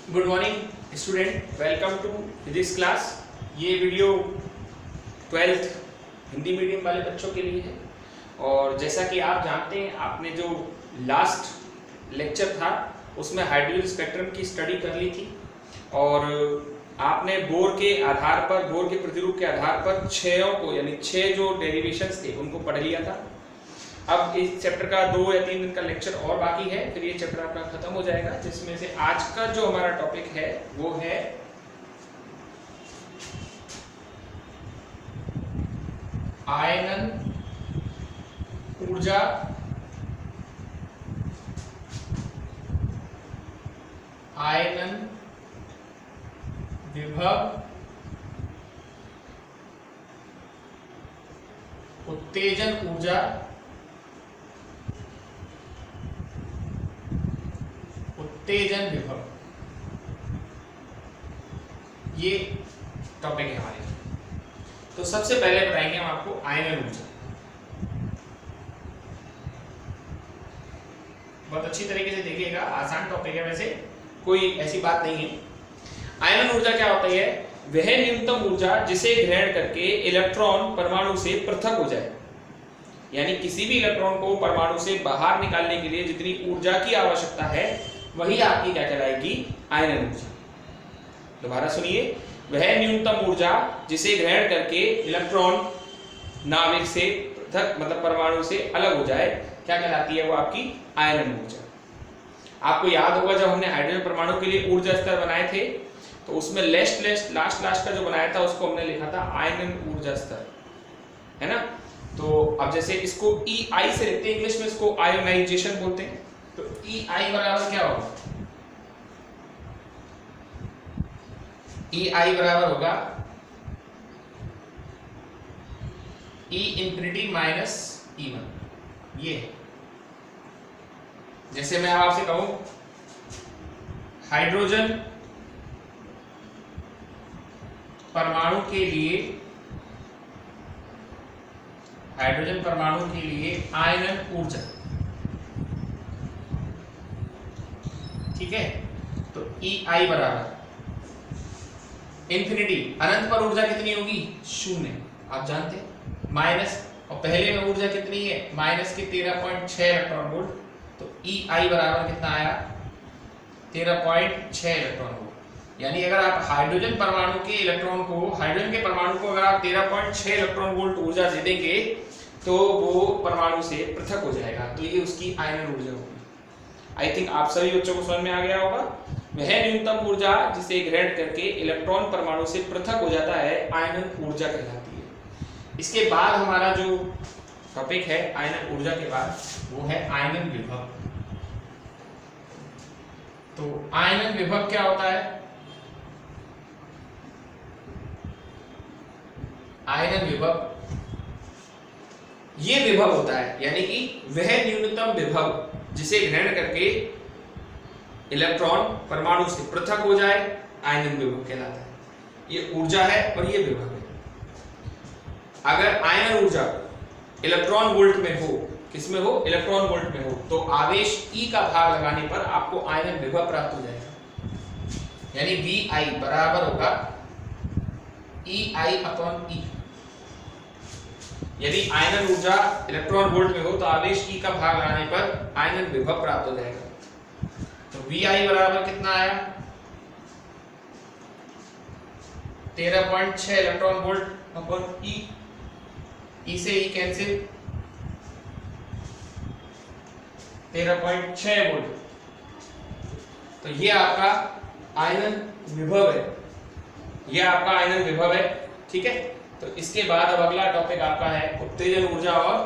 Good morning student, welcome to physics class. ये video 12th Hindi medium वाले बच्चों के लिए है। और जैसा कि आप जानते हैं, आपने जो लास्ट लेक्चर था उसमें हाइड्रोजन स्पेक्ट्रम की स्टडी कर ली थी और आपने बोर के आधार पर, बोर के प्रतिरूप के आधार पर क्षयों को, यानी 6 जो डेरिवेशंस थे उनको पढ़ लिया था। अब इस चैप्टर का 2 या 3 दिन का लेक्चर और बाकी है, फिर ये चैप्टर आपका खत्म हो जाएगा, जिसमें से आज का जो हमारा टॉपिक है वो है आयनन ऊर्जा आयनन विभव उत्तेजन ऊर्जा उत्तेजन विभव, ये टॉपिक है हमारे। तो सबसे पहले बताएंगे हम आपको आयनन ऊर्जा। बहुत अच्छी तरीके से देखिएगा, आसान टॉपिक है, वैसे कोई ऐसी बात नहीं है। आयनन ऊर्जा क्या होती है? वह न्यूनतम ऊर्जा जिसे ग्रहण करके इलेक्ट्रॉन परमाणु से पृथक हो जाए, यानी किसी भी इलेक्ट्रॉन को परमाणु से बाहर निकालने के लिए जितनी ऊर्जा की आवश्यकता है वही आपकी क्या कहलाएगी? आयनन ऊर्जा। दोबारा सुनिए, वह न्यूनतम ऊर्जा जिसे ग्रहण करके इलेक्ट्रॉन नाभिक से पृथक, मतलब परमाणु से अलग हो जाए, क्या कहलाती है? वो आपकी आयनन ऊर्जा। आपको याद होगा जब हमने हाइड्रोजन परमाणु के लिए ऊर्जा स्तर बनाए थे तो उसमें लास्ट का जो बनाया था उसको हमने लिखा था आयनन ऊर्जा स्तर, है ना। तो अब जैसे इसको EI से लिखते हैं, इंग्लिश में इसको आयोनाइजेशन बोलते हैं। तो EI बराबर क्या होगा? EI बराबर होगा E इंफिनिटी माइनस E1। ये जैसे मैं आपसे कहूं हाइड्रोजन परमाणु के लिए, हाइड्रोजन परमाणु के लिए आयनन ऊर्जा, ठीक है। तो EI बराबर इंफिनिटी, अनंत पर ऊर्जा कितनी होगी? 0, आप जानते हैं, माइनस, और पहले में ऊर्जा कितनी है? माइनस की 13.6 इलेक्ट्रॉन वोल्ट। तो EI बराबर कितना आया? 13.6 इलेक्ट्रॉन वोल्ट। यानी अगर आप हाइड्रोजन परमाणु के इलेक्ट्रॉन को, हाइड्रोजन के परमाणु को अगर आप 13.6 इलेक्ट्रॉन वोल्ट ऊर्जा दे देंगे तो वो परमाणु से पृथक हो जाएगा। तो ये उसकी आयनन ऊर्जा होगी। आई थिंक आप सभी बच्चों को समझ में आ गया होगा। वह न्यूनतम ऊर्जा जिसे ग्रहण करके इलेक्ट्रॉन परमाणु से पृथक हो जाता है, आयनन ऊर्जा कहलाती है। इसके बाद हमारा जो टॉपिक है आयनन ऊर्जा के बाद, वो है आयनन विभव। तो आयनन विभव क्या होता है? आयनन विभव ये विभव होता है, यानी कि वह न्यूनतम विभव जिसे ग्रहण करके इलेक्ट्रॉन परमाणु से पृथक हो जाए, आयनन विभव कहलाता है। ये ऊर्जा है और ये विभव है। अगर आयनन ऊर्जा इलेक्ट्रॉन वोल्ट में हो, किसमें हो? इलेक्ट्रॉन वोल्ट में हो, तो आवेश E का भाग लगाने पर आपको आयनन विभव प्राप्त हो जाएगा। यानी VI बराबर होगा EI/E। यदि आयनन ऊर्जा इलेक्ट्रॉन वोल्ट में हो तो आवेश E का भाग लगाने पर आयनन विभव प्राप्त हो जाएगा। तो VI बराबर कितना आया? 13.6 electron volt upon E। E से E कैंसिल, 13.6 वोल्ट। तो ये आपका आयनन विभव है, ये आपका आयनन विभव है, ठीक है। तो इसके बाद अब अगला टॉपिक आपका है उत्तेजन ऊर्जा और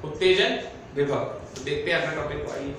उत्तेजन विभव। तो देखते हैं अपना टॉपिक को, आइए।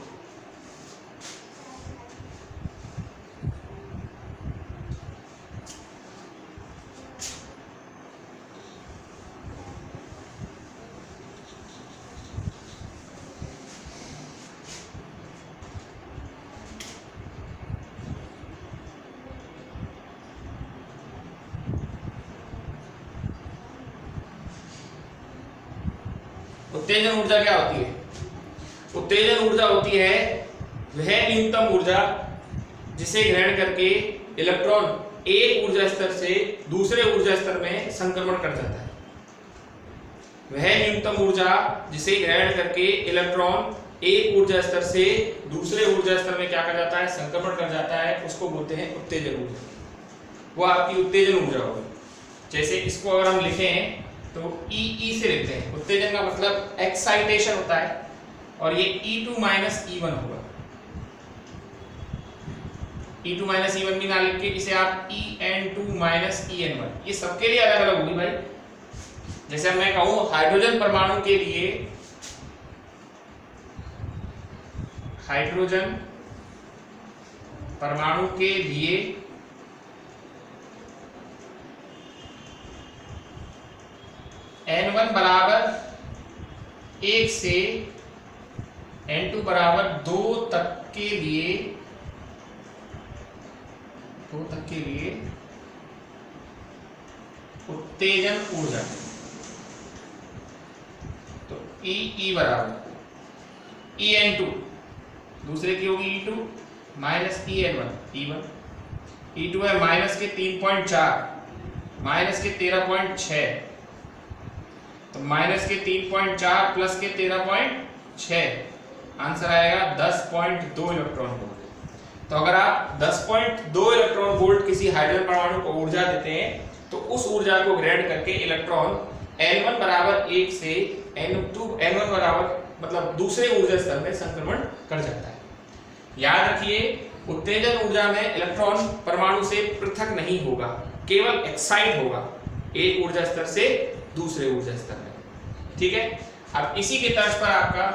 उत्तेजन ऊर्जा क्या होती है? उत्तेजन ऊर्जा होती है वह न्यूनतम ऊर्जा जिसे ग्रहण करके इलेक्ट्रॉन एक ऊर्जा स्तर से दूसरे ऊर्जा स्तर में संक्रमण कर जाता है। वह न्यूनतम ऊर्जा जिसे ग्रहण करके इलेक्ट्रॉन एक ऊर्जा स्तर से दूसरे ऊर्जा स्तर में क्या कर जाता है, संक्रमण कर जाता है, उसको बोलते हैं उत्तेजन ऊर्जा। वो आपकी उत्तेजन ऊर्जा होगी। जैसे इसको अगर हम लिखें तो ई से लिखते हैं। उत्तेजन का मतलब एक्साइटेशन होता है, और ये E2 माइनस E1 होगा। E2 माइनस E1 भी ना लिख के इसे आप EN2 माइनस EN1, ये सबके लिए अलग अलग होगी भाई। जैसे मैं कहूं हाइड्रोजन परमाणु के लिए, हाइड्रोजन परमाणु के लिए N1 बराबर 1 से N2 बराबर 2 तक के लिए उत्तेजन ऊर्जा, तो E बराबर EN2, दूसरे की होगी E2 माइनस EN1, E2 है माइनस के 3.4 माइनस के 13.6, तो माइनस के 3.4 प्लस के 13.6, आंसर आएगा 10.2 इलेक्ट्रॉन वोल्ट। तो अगर आप 10.2 इलेक्ट्रॉन वोल्ट किसी हाइड्रोजन परमाणु को ऊर्जा देते हैं तो उस ऊर्जा को ग्रहण करके इलेक्ट्रॉन N1 बराबर 1 से N1 बराबर मतलब दूसरे ऊर्जा स्तर में संक्रमण कर जाता है। याद रखिए, उत्तेजन ऊर्जा में इलेक्ट्रॉन परमाणु से पृथक नहीं होगा, केवल एक्साइट होगा एक ऊर्जा स्तर से दूसरे ऊर्जा स्तर में। ठीक है, अब इसी के तर्ज पर आपका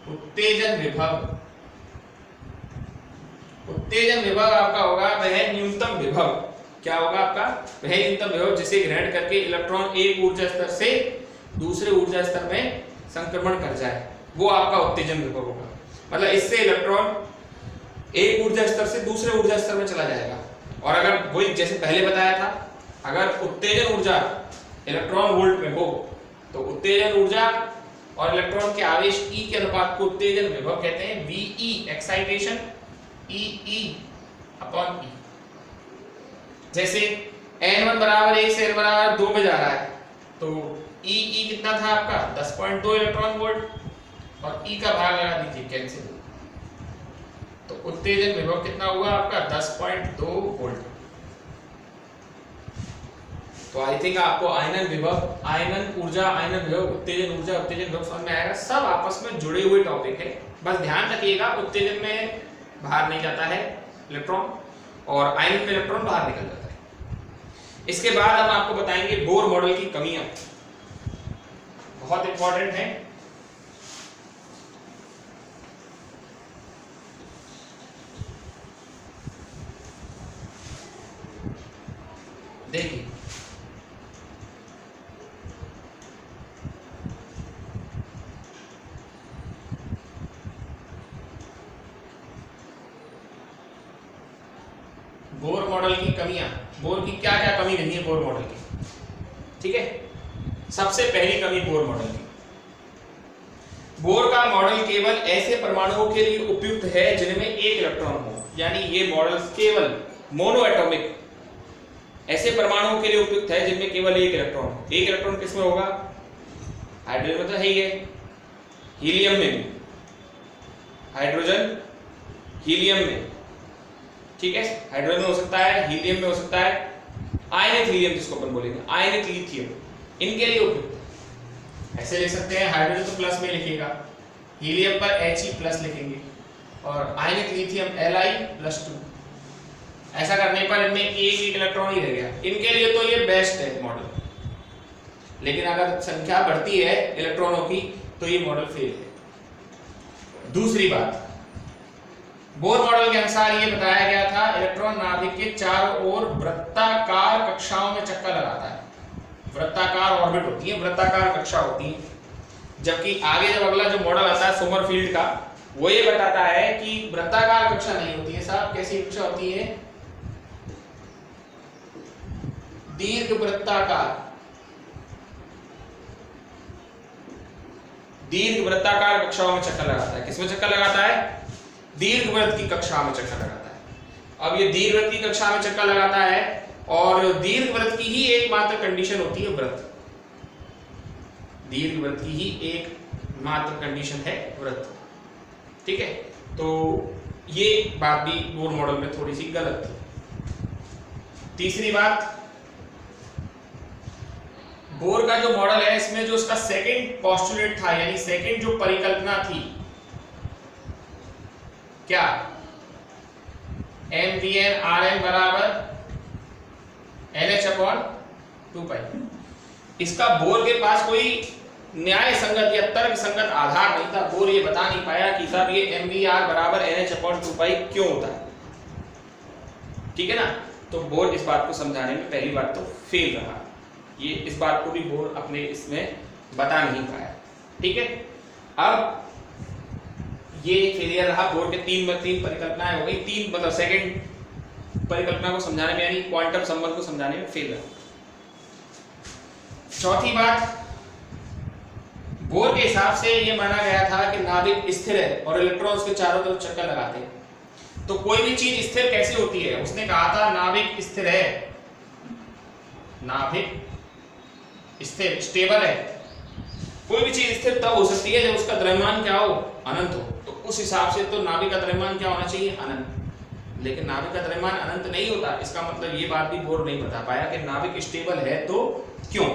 उत्तेजन विभव, उत्तेजन विभव आपका होगा वह न्यूनतम विभव। क्या होगा आपका? वह न्यूनतम विभव जिसे ग्रहण करके इलेक्ट्रॉन एक ऊर्जा स्तर से दूसरे ऊर्जा स्तर में संक्रमण कर जाए, वो आपका उत्तेजन विभव होगा। मतलब इससे इलेक्ट्रॉन एक ऊर्जा स्तर से दूसरे ऊर्जा स्तर में चला जाएगा। और अगर वही जैसे पहले बताया था, अगर उत्तेजन ऊर्जा इलेक्ट्रॉन वोल्ट में हो तो उत्तेजन ऊर्जा और इलेक्ट्रॉन के आवेश E के अनुपात को उत्तेजन विभव कहते हैं। VE excitation, EE upon E। जैसे N1 बराबर 1 से N बराबर 2 में जा रहा है, तो EE कितना था आपका? 10.2 इलेक्ट्रॉन वोल्ट, और E का भाग लगा दीजिए, कैंसिल। तो उत्तेजन विभव कितना हुआ आपका? 10.2 वोल्ट। तो आई थिंक आपको आयनन विभव, आयनन ऊर्जा, आयनन विभव, उत्तेजन ऊर्जा, उत्तेजन विभव समझ में आएगा। सब आपस में जुड़े हुए टॉपिक है। बस ध्यान रखिएगा, उत्तेजन में बाहर नहीं जाता है इलेक्ट्रॉन, और आयनन में इलेक्ट्रॉन बाहर निकल जाता है। इसके बाद हम आपको बताएंगे बोर मॉडल की कमियां, बहुत इंपॉर्टेंट है। देखिए, बोर मॉडल की कमियां, बोर की क्या क्या कमी नहीं है बोर मॉडल की। ठीक है, सबसे पहली कमी बोर मॉडल की, बोर का मॉडल केवल ऐसे परमाणुओं के लिए उपयुक्त है जिनमें एक इलेक्ट्रॉन हो। यानी ये मॉडल केवल मोनो एटॉमिक ऐसे परमाणुओं के लिए उपयुक्त है जिनमें केवल एक इलेक्ट्रॉन हो। एक इलेक्ट्रॉन किसमें होगा? हाइड्रोजन में तो है ही है, हीलियम में भी, हाइड्रोजन हीलियम में, ठीक है, हाइड्रोजन में हो सकता है, हीलियम में हो सकता है, आयनिक हीलियम जिसको अपन बोलेंगे, आयनिक लिथियम, इनके लिए उपयुक्त है। ऐसे लिख सकते हैं, हाइड्रोजन तो प्लस में लिखिएगा, हीलियम पर He प्लस लिखेंगे, और आयनिक लिथियम Li+2। ऐसा करने पर इनमें एक इलेक्ट्रॉन ही रह गया। इनके लिए तो ये बेस्ट है मॉडल, लेकिन अगर संख्या बढ़ती है इलेक्ट्रॉनों की तो ये मॉडल फेल है। दूसरी बात, बोर मॉडल के अनुसार ये बताया गया था इलेक्ट्रॉन नाभिक के चारों ओर वृत्ताकार कक्षाओं में चक्कर लगाता है। वृत्ताकार ऑर्बिट होती है, वृत्ताकार कक्षा होती है। जबकि आगे जब अगला जो मॉडल आता है सोमरफील्ड का, वो ये बताता है कि वृत्ताकार कक्षा नहीं होती है साहब। कैसी कक्षा होती है? दीर्घ वृत्ताकार, दीर्घवृत्ताकार कक्षाओं में चक्कर लगाता है। किसमें चक्कर लगाता है? दीर्घवृत्त की कक्षा में चक्कर लगाता है। अब ये दीर्घवृत्त की कक्षा में चक्कर लगाता है और दीर्घवृत्त की ही एकमात्र कंडीशन होती है वृत्त। दीर्घवृत्त की ही एकमात्र कंडीशन है वृत्त। ठीक है, तो ये बात भी बोर मॉडल में थोड़ी सी गलत थी। तीसरी बात, बोर का जो मॉडल है इसमें जो उसका सेकंड पोस्टुलेट था, यानी सेकंड जो परिकल्पना थी, क्या mvn/rn बराबर NH/2π। इसका बोर के पास कोई न्याय संगत या तर्क संगत आधार नहीं था। बोर ये बता नहीं पाया कि साहब ये mvr बराबर NH/2π क्यों होता है। ठीक है ना, तो बोर इस बात को समझाने में पहली बात तो फेल रहा, ये इस बात को भी बोर अपने इसमें बता नहीं पाया। ठीक है, अब ये फेलियर रहा। बोर के तीन परिकल्पनाएं हो गई, तीन मतलब सेकंड परिकल्पना को समझाने में यानी क्वांटम संबंध को समझाने में फेल रहा। चौथी बात, बोर के हिसाब से ये माना गया था कि नाभिक स्थिर है और इलेक्ट्रॉन उसके चारों तरफ चक्कर लगाते हैं। तो कोई भी चीज स्थिर कैसे होती है? उसने कहा था नाभिक स्थिर है, नाभिक स्थिर स्टेबल है। कोई भी चीज स्थिर तब हो सकती है जब उसका द्रव्यमान क्या हो? अनंत हो। तो उस हिसाब से तो नाभिक का द्रव्यमान क्या होना चाहिए? अनंत। लेकिन नाभिक का द्रव्यमान अनंत नहीं होता। इसका मतलब ये बात भी बोर नहीं बता पाया कि नाभिक स्टेबल है तो क्यों।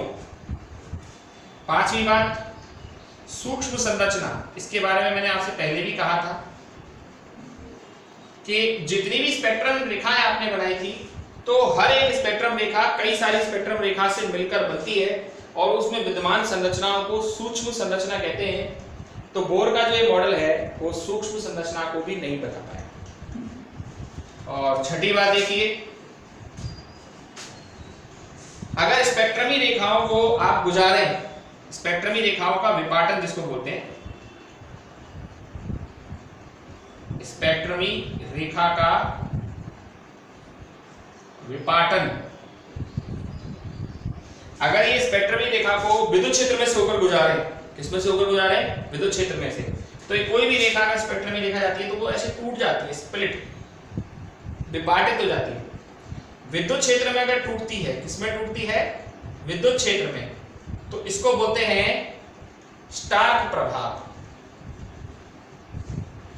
पांचवी बात, सूक्ष्म संरचना। इसके बारे में मैंने आपसे पहले भी कहा था कि जितनी भी स्पेक्ट्रम रेखाएं आपने बनाई थी, तो हर एक स्पेक्ट्रम रेखा कई सारी स्पेक्ट्रम रेखा से मिलकर बनती है और उसमें विद्यमान संरचनाओं को सूक्ष्म संरचना कहते हैं। तो बोर का जो ये मॉडल है वो सूक्ष्म संरचना को भी नहीं बता पाया। और छठी बात देखिए, अगर स्पेक्ट्रमी रेखाओं को आप गुजारें, स्पेक्ट्रमी रेखाओं का विपाटन जिसको बोलते हैं, स्पेक्ट्रमी रेखा का विपाटन, अगर ये स्पेक्ट्रमी रेखा को विद्युत क्षेत्र में से होकर गुजारे, किसमें से होकर गुजारे? विद्युत क्षेत्र में से, तो ये कोई भी रेखा अगर स्पेक्ट्रमी रेखा जाती है तो वो ऐसे टूट जाती है, स्प्लिट, विभाजित हो जाती है। विद्युत क्षेत्र में अगर टूटती है, किसमें टूटती है? विद्युत क्षेत्र में, तो इसको बोलते हैं स्टार्क प्रभाव।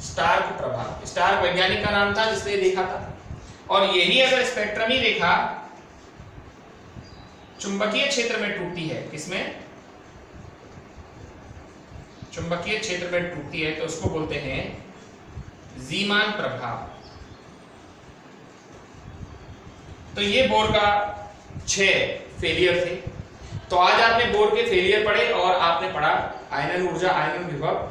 स्टार्क प्रभाव, स्टार्क वैज्ञानिक का नाम था जिसने देखा था। और यही अगर स्पेक्ट्रमी रेखा चुंबकीय क्षेत्र में टूटती है, किसमें? चुंबकीय क्षेत्र में टूटती है, तो उसको बोलते हैं ज़ीमान प्रभाव। तो ये बोर का 6 फेलियर थे। तो आज आपने बोर के फेलियर पढ़े और आपने पढ़ा आयनन ऊर्जा, आयनन विभव,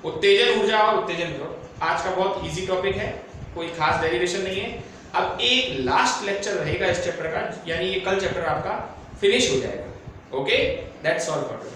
उत्तेजन ऊर्जा और उत्तेजन विभव। आज का बहुत इजी टॉपिक है, कोई खास डेरिवेशन नहीं है। अब एक लास्ट लेक्चर रहेगा इस चैप्टर का, यानी ये कल चैप्टर आपका फिनिश हो जाएगा। Okay, that's all for today.